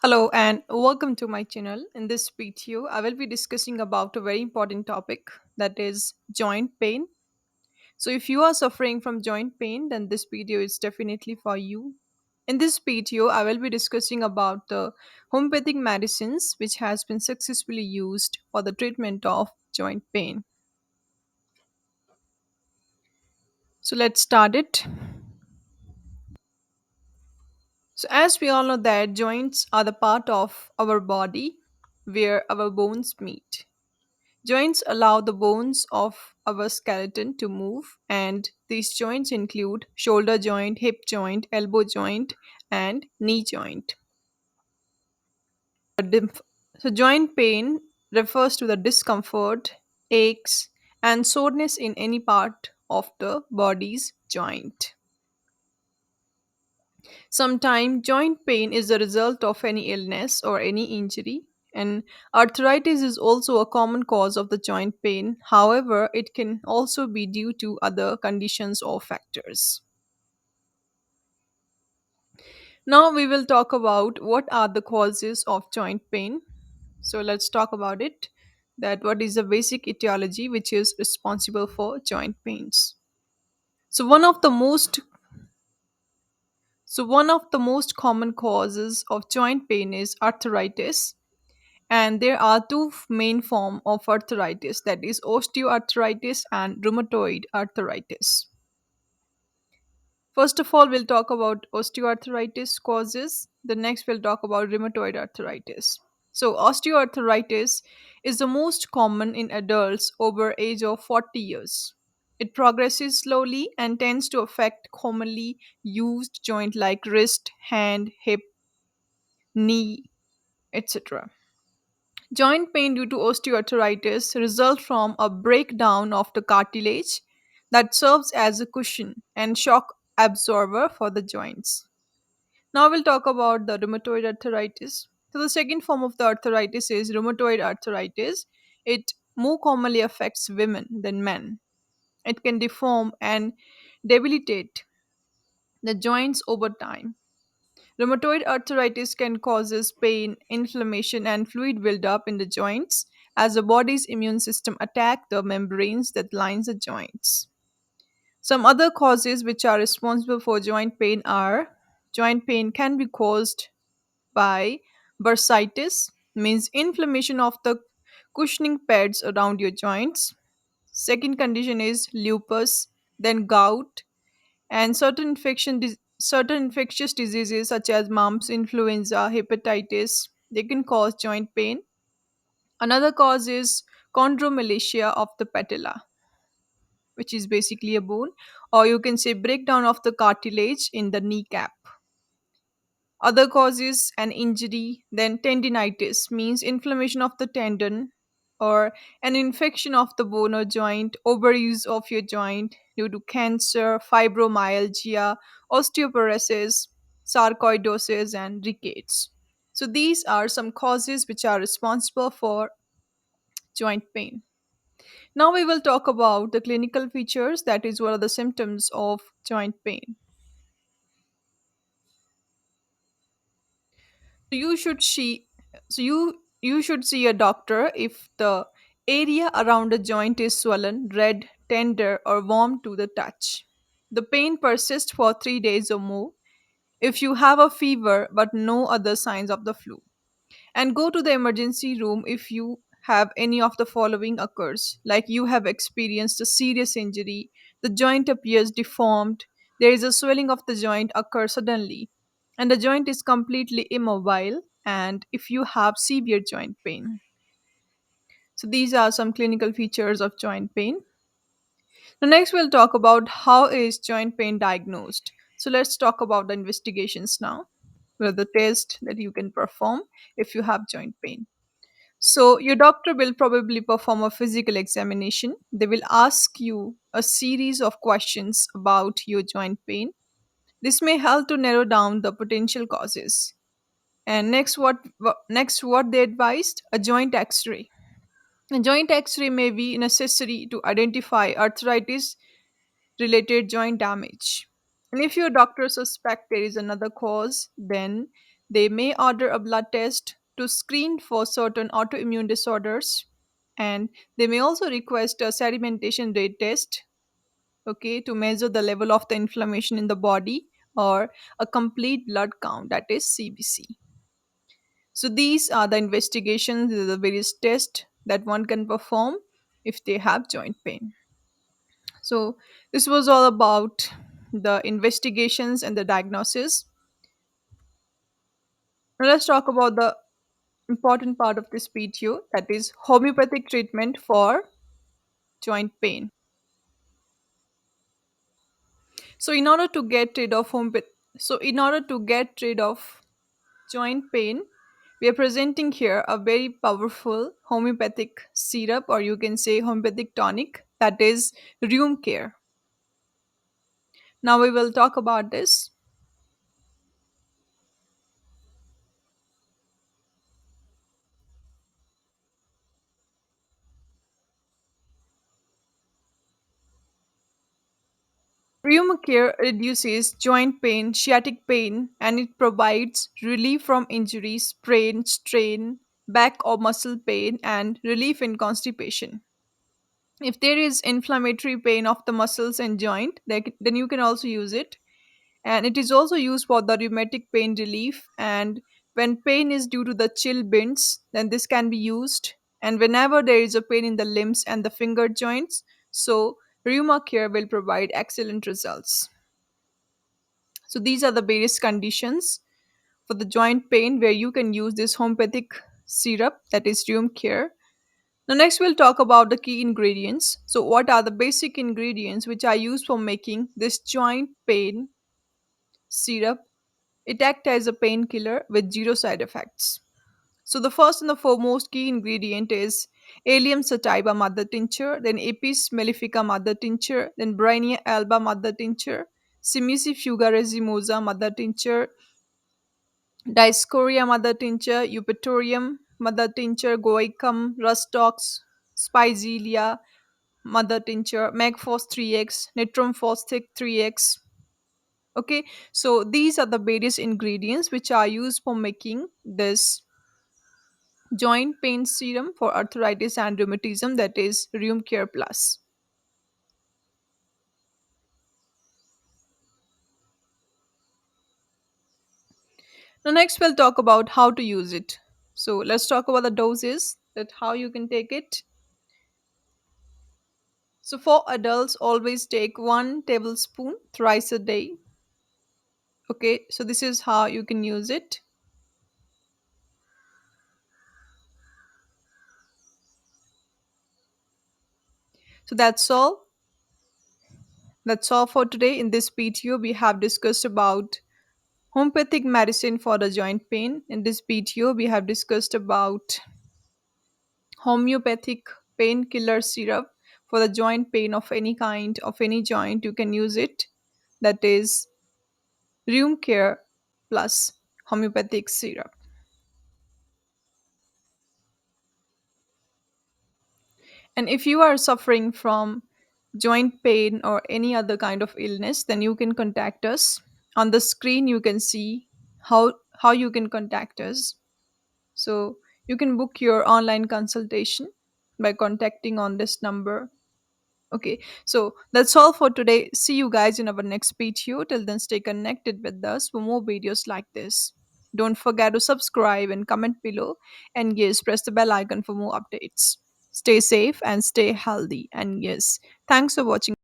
Hello and welcome to my channel. In this video, I will be discussing about a very important topic that is joint pain. So if you are suffering from joint pain, then this video is definitely for you. In this video, I will be discussing about the homeopathic medicines which has been successfully used for the treatment of joint pain. So let's start it. So as we all know that joints are the part of our body where our bones meet. Joints allow the bones of our skeleton to move, and these joints include shoulder joint, hip joint, elbow joint, and knee joint. So, joint pain refers to the discomfort, aches, and soreness in any part of the body's joint. Sometimes joint pain is the result of any illness or any injury, and arthritis is also a common cause of the joint pain. However, it can also be due to other conditions or factors. Now, we will talk about what are the causes of joint pain. So, let's talk about it. That what is the basic etiology which is responsible for joint pains. So, one of the most common causes of joint pain is arthritis. And there are two main forms of arthritis, that is osteoarthritis and rheumatoid arthritis. First of all, we'll talk about osteoarthritis causes. The next, we'll talk about rheumatoid arthritis. So, osteoarthritis is the most common in adults over age of 40 years. It progresses slowly and tends to affect commonly used joint like wrist, hand, hip, knee, etc. Joint pain due to osteoarthritis results from a breakdown of the cartilage that serves as a cushion and shock absorber for the joints. Now we'll talk about the rheumatoid arthritis. So the second form of the arthritis is rheumatoid arthritis. It more commonly affects women than men. It can deform and debilitate the joints over time. Rheumatoid arthritis can cause pain, inflammation, and fluid buildup in the joints as the body's immune system attack the membranes that lines the joints. Some other causes which are responsible for joint pain are joint pain can be caused by bursitis, means inflammation of the cushioning pads around your joints. Second condition is lupus, then gout, and certain infectious diseases such as mumps, influenza, hepatitis, they can cause joint pain. Another cause is chondromalacia of the patella, which is basically a bone, or you can say breakdown of the cartilage in the kneecap. Other causes an injury, then tendinitis means inflammation of the tendon or an infection of the bone or joint, overuse of your joint due to cancer, fibromyalgia, osteoporosis, sarcoidosis, and rickets. So these are some causes which are responsible for joint pain. Now we will talk about the clinical features, that is what are the symptoms of joint pain. So you should see a doctor if the area around the joint is swollen, red, tender, or warm to the touch. The pain persists for 3 days or more. If you have a fever but no other signs of the flu, and go to the emergency room if you have any of the following occurs, like you have experienced a serious injury, the joint appears deformed, there is a swelling of the joint occur suddenly, and the joint is completely immobile, and if you have severe joint pain. So these are some clinical features of joint pain. Now next we'll talk about how is joint pain diagnosed. So let's talk about the investigations now, well, the test that you can perform if you have joint pain. So, your doctor will probably perform a physical examination. They will ask you a series of questions about your joint pain. This may help to narrow down the potential causes. And next what they advised? A joint X-ray. A joint X-ray may be necessary to identify arthritis related joint damage. And if your doctor suspect there is another cause, then They may order a blood test to screen for certain autoimmune disorders, and they may also request a sedimentation rate test, okay, to measure the level of the inflammation in the body, or a complete blood count, that is CBC. So these are the investigations, these are the various tests that one can perform if they have joint pain. So this was all about the investigations and the diagnosis. Now let's talk about the important part of this video, that is homeopathic treatment for joint pain. So in order to get rid of joint pain, we are presenting here a very powerful homeopathic syrup, or you can say homeopathic tonic, that is Rheumacare. Now we will talk about this. Rheumacare reduces joint pain, sciatic pain, and it provides relief from injuries, sprain, strain, back or muscle pain, and relief in constipation. If there is inflammatory pain of the muscles and joint, then you can also use it. And it is also used for the rheumatic pain relief. And when pain is due to the chill binds, then this can be used. And whenever there is a pain in the limbs and the finger joints, so Rheumacare will provide excellent results. So these are the various conditions for the joint pain where you can use this homeopathic syrup, that is Rheumacare. Now next we'll talk about the key ingredients. So what are the basic ingredients which are used for making this joint pain syrup? It acts as a painkiller with zero side effects. So the first and the foremost key ingredient is Allium sativa mother tincture, then Apis mellifica mother tincture, then Brainia alba mother tincture, Simisi fuga resimosa mother tincture, Dioscorea mother tincture, Eupatorium mother tincture, Goicum, Rustox, Spizelia mother tincture, Magphos 3x, Nitrum Phostic 3x. Okay, so these are the various ingredients which are used for making this joint pain serum for arthritis and rheumatism, that is Rheumacare Plus. Now next we'll talk about how to use it. So let's talk about the doses, that how you can take it. So for adults, always take 1 tablespoon thrice a day. Okay, so this is how you can use it. So that's all for today. In this video we have discussed about homeopathic medicine for the joint pain. In this video we have discussed about homeopathic painkiller syrup for the joint pain of any kind, of any joint. You can use it, that is Rheumacare Plus homeopathic syrup. And if you are suffering from joint pain or any other kind of illness, then you can contact us. On the screen you can see how you can contact us. So you can book your online consultation by contacting on this number. Okay, so that's all for today. See you guys in our next video. Till then, stay connected with us for more videos like this. Don't forget to subscribe and comment below. And yes, press the bell icon for more updates. Stay safe and stay healthy. And yes, thanks for watching.